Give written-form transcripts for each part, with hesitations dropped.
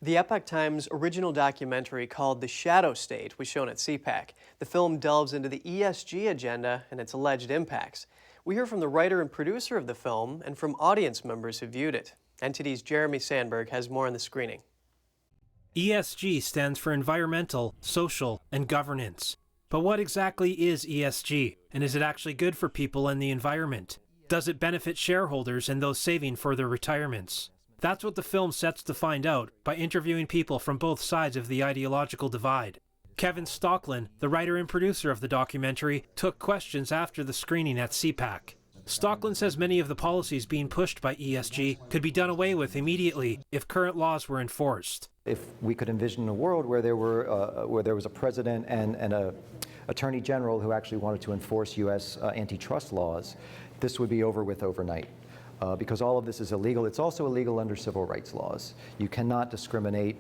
The Epoch Times original documentary called The Shadow State was shown at CPAC. The film delves into the ESG agenda and its alleged impacts. We hear from the writer and producer of the film and from audience members who viewed it. NTD's Jeremy Sandberg has more on the screening. ESG stands for environmental, social, and governance. But what exactly is ESG, and is it actually good for people and the environment? Does it benefit shareholders and those saving for their retirements? That's what the film sets to find out by interviewing people from both sides of the ideological divide. Kevin Stocklin, the writer and producer of the documentary, took questions after the screening at CPAC. Stocklin says many of the policies being pushed by ESG could be done away with immediately if current laws were enforced. If we could envision a world where there was a president and an attorney general who actually wanted to enforce U.S. antitrust laws, this would be over with overnight. Because all of this is illegal. It's also illegal under civil rights laws. You cannot discriminate,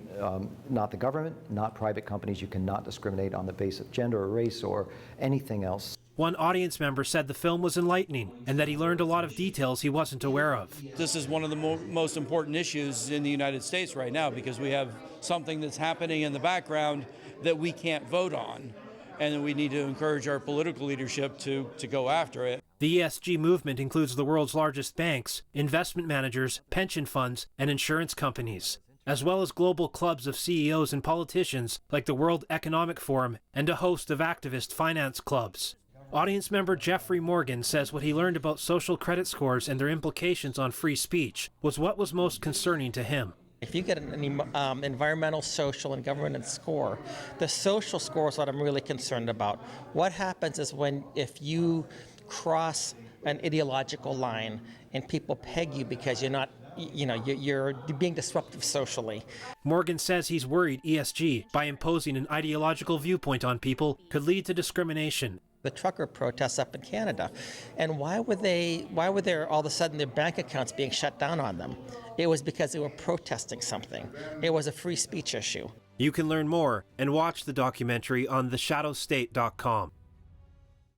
not the government, not private companies. You cannot discriminate on the basis of gender or race or anything else. One audience member said the film was enlightening and that he learned a lot of details he wasn't aware of. This is one of the most important issues in the United States right now because we have something that's happening in the background that we can't vote on. And we need to encourage our political leadership to go after it. The ESG movement includes the world's largest banks, investment managers, pension funds, and insurance companies, as well as global clubs of CEOs and politicians like the World Economic Forum and a host of activist finance clubs. Audience member Jeffrey Morgan says what he learned about social credit scores and their implications on free speech was what was most concerning to him. If you get an environmental, social, and governance score, the social score is what I'm really concerned about. What happens is if you cross an ideological line and people peg you because you're not, you're being disruptive socially. Morgan says he's worried ESG, by imposing an ideological viewpoint on people, could lead to discrimination. The trucker protests up in Canada, and why were there all of a sudden their bank accounts being shut down on them? It was because they were protesting something. It was a free speech issue. You can learn more and watch the documentary on theshadowstate.com.